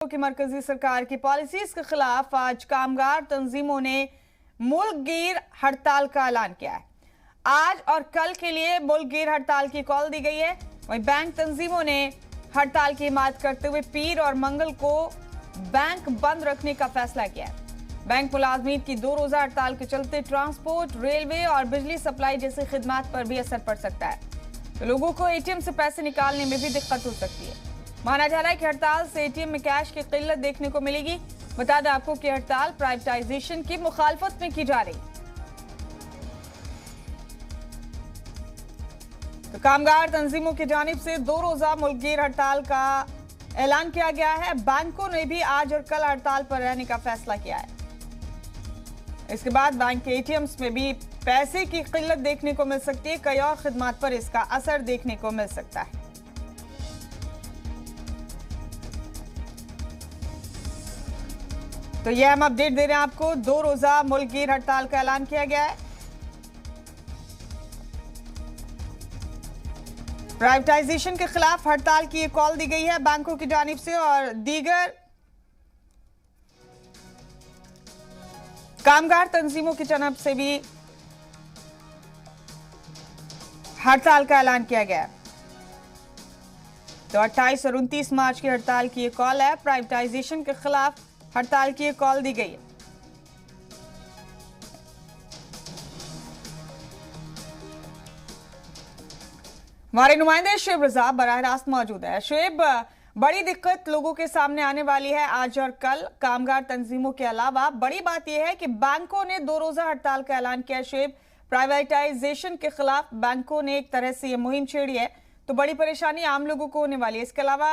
की मरकजी सरकार की पॉलिसीज के खिलाफ आज कामगार तंजीमों ने मुल्कगीर हड़ताल का ऐलान किया है। आज और कल के लिए मुल्कगीर हड़ताल की कॉल दी गई है। वहीं बैंक तंजीमों ने हड़ताल की हिमायत करते हुए पीर और मंगल को बैंक बंद रखने का फैसला किया है। बैंक मुलाजमीन की 2 रोजा हड़ताल के चलते ट्रांसपोर्ट, रेलवे और बिजली सप्लाई जैसी खिदमात पर भी असर पड़ सकता है, तो लोगों को एटीएम से पैसे निकालने में भी दिक्कत हो सकती है। माना जा रहा है कि हड़ताल से एटीएम में कैश की किल्लत देखने को मिलेगी। बता दें आपको कि हड़ताल प्राइवेटाइजेशन की मुखालफत में की जा रही। तो कामगार तंजीमों की जानिब से 2 रोजा मुल्कगीर हड़ताल का ऐलान किया गया है। बैंकों ने भी आज और कल हड़ताल पर रहने का फैसला किया है। इसके बाद बैंक के एटीएम्स में भी पैसे की किल्लत देखने को मिल सकती है। कई और खिदमात पर इसका असर देखने को मिल सकता है। तो यह हम अपडेट दे रहे हैं आपको। 2 रोजा मुल्कगीर हड़ताल का ऐलान किया गया है। प्राइवेटाइजेशन के खिलाफ हड़ताल की कॉल दी गई है बैंकों की जानिब से, और दीगर कामगार तंजीमों की जानिब से भी हड़ताल का ऐलान किया गया है। तो 28 और 29 मार्च की हड़ताल की ये कॉल है। प्राइवेटाइजेशन के खिलाफ हड़ताल की कॉल दी गई है। हमारे नुमाइंदे शुएब रजा बराह रास्त मौजूद है। शुएब, बड़ी दिक्कत लोगों के सामने आने वाली है आज और कल कामगार तंजीमों के अलावा। बड़ी बात यह है कि बैंकों ने 2 रोजा हड़ताल का ऐलान किया। शुएब, प्राइवेटाइजेशन के खिलाफ बैंकों ने एक तरह से यह मुहिम छेड़ी है, तो बड़ी परेशानी आम लोगों को होने वाली है। इसके अलावा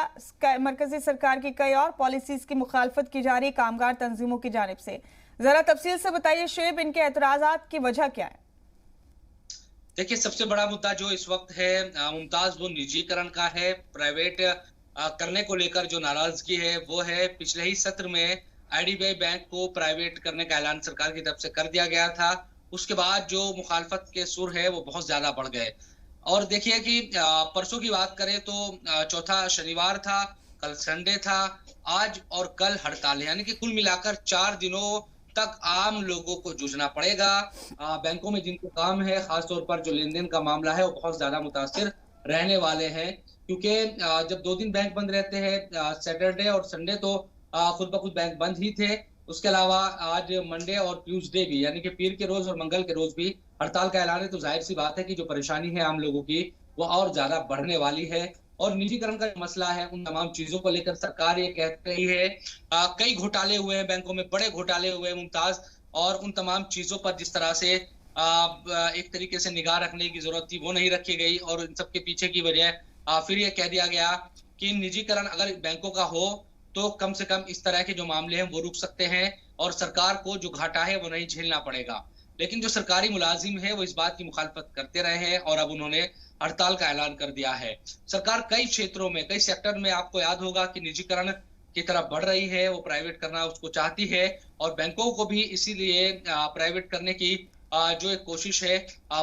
मरकजी सरकार की कई और पॉलिसीज की मुखालफत की जा रही कामगार तंजीमों की जानिब से। जरा तफसील से बताइए शुएब, इनके एतराजात की वजह क्या है? देखिए, सबसे बड़ा मुद्दा जो इस वक्त है मुमताज, वो निजीकरण का है। प्राइवेट करने को लेकर जो नाराजगी है वो है। पिछले ही सत्र में आईडीबीआई बैंक को प्राइवेट करने का ऐलान सरकार की तरफ से कर दिया गया था। उसके बाद जो मुखालफत के सुर है वो बहुत ज्यादा बढ़ गए। और देखिए कि परसों की बात करें तो चौथा शनिवार था, कल संडे था, आज और कल हड़ताल है, यानी कि कुल मिलाकर 4 दिनों तक आम लोगों को जूझना पड़ेगा। बैंकों में जिनको काम है, खासतौर पर जो लेन देन का मामला है, वो बहुत ज्यादा मुतासिर रहने वाले हैं, क्योंकि जब 2 दिन बैंक बंद रहते हैं, सैटरडे और संडे तो खुद ब खुद बैंक बंद ही थे। उसके अलावा आज मंडे और ट्यूसडे भी, यानी कि पीर के रोज और मंगल के रोज भी हड़ताल का ऐलान है। तो जाहिर सी बात है कि जो परेशानी है आम लोगों की वो और ज्यादा बढ़ने वाली है। और निजीकरण का मसला है, उन तमाम चीजों को लेकर सरकार ये कह रही है कई घोटाले हुए हैं बैंकों में, बड़े घोटाले हुए हैं मुमताज, और उन तमाम चीजों पर जिस तरह से एक तरीके से निगाह रखने की जरूरत थी वो नहीं रखी गई। और इन सबके पीछे की वजह फिर ये कह दिया गया कि निजीकरण अगर बैंकों का हो तो कम से कम इस तरह के जो मामले हैं वो रुक सकते हैं और सरकार को जो घाटा है वो नहीं झेलना पड़ेगा। लेकिन जो सरकारी मुलाजिम है वो इस बात की मुखालफत करते रहे हैं और अब उन्होंने हड़ताल का ऐलान कर दिया है। सरकार कई क्षेत्रों में, कई सेक्टर में, आपको याद होगा कि निजीकरण की तरफ बढ़ रही है, वो प्राइवेट करना उसको चाहती है, और बैंकों को भी इसीलिए प्राइवेट करने की जो एक कोशिश है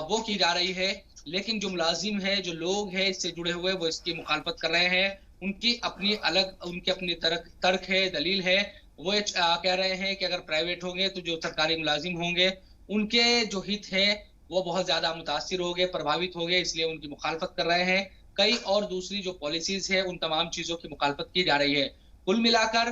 वो की जा रही है। लेकिन जो मुलाजिम है, जो लोग हैं इससे जुड़े हुए, वो इसकी मुखालफत कर रहे हैं। उनकी अपनी अलग, उनकी अपनी तर्क है, दलील है। वो कह रहे हैं कि अगर प्राइवेट होंगे तो जो सरकारी मुलाजिम होंगे उनके जो हित है वो बहुत ज्यादा मुतासिर हो गए, प्रभावित हो गए, इसलिए उनकी मुखालफत कर रहे हैं। कई और दूसरी जो पॉलिसीज है उन तमाम चीजों की मुखालफत की जा रही है। कुल मिलाकर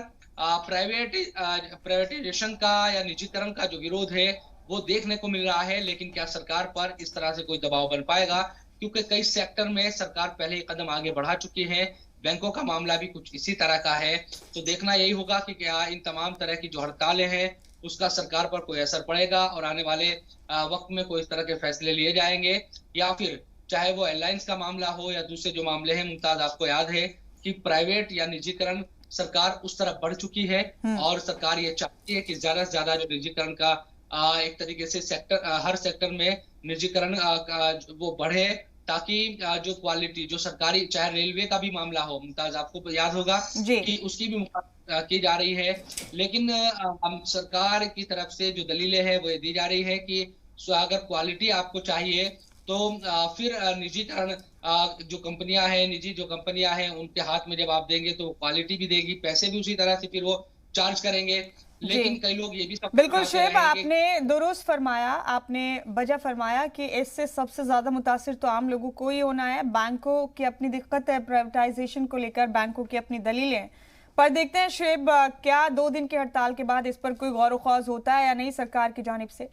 प्राइवेटाइजेशन का या निजीकरण का जो विरोध है वो देखने को मिल रहा है। लेकिन क्या सरकार पर इस तरह से कोई दबाव बन पाएगा? क्योंकि कई सेक्टर में सरकार पहले ही कदम आगे बढ़ा चुकी है। बैंकों का मामला भी कुछ इसी तरह का है। तो देखना यही होगा कि क्या इन तमाम तरह की जो हड़तालें हैं उसका सरकार पर कोई असर पड़ेगा और आने वाले वक्त में कोई इस तरह के फैसले लिए जाएंगे, या फिर चाहे वो एयरलाइंस का मामला हो या दूसरे जो मामले हैं। मुमताज, आपको याद है कि प्राइवेट या निजीकरण सरकार उस तरफ बढ़ चुकी है और सरकार ये चाहती है कि ज्यादा से ज्यादा जो निजीकरण का एक तरीके से सेक्टर, हर सेक्टर में निजीकरण वो बढ़े, ताकि जो क्वालिटी, जो सरकारी, चाहे रेलवे का भी मामला हो, मुमताज आपको याद होगा कि उसकी भी की जा रही है। लेकिन हम सरकार की तरफ से जो दलीलें हैं वो दी जा रही है कि अगर क्वालिटी आपको चाहिए तो फिर निजीकरण जो कंपनियां हैं उनके हाथ में जब आप देंगे तो क्वालिटी भी देगी, पैसे भी उसी तरह से फिर वो चार्ज करेंगे। जी लेकिन कई लोग ये भी सब बिल्कुल बताते शेब, रहे हैं कि आपने दुरुस्त फरमाया, आपने वजह फरमाया कि इससे सबसे ज्यादा मुतासिर तो आम लोगों को ही होना है। बैंकों की अपनी दिक्कत है, प्राइवेटाइजेशन को लेकर बैंकों की अपनी दलीलें। पर देखते हैं शेब, क्या 2 दिन की हड़ताल के बाद इस पर कोई गौर व खौज होता है या नहीं सरकार की जानिब से।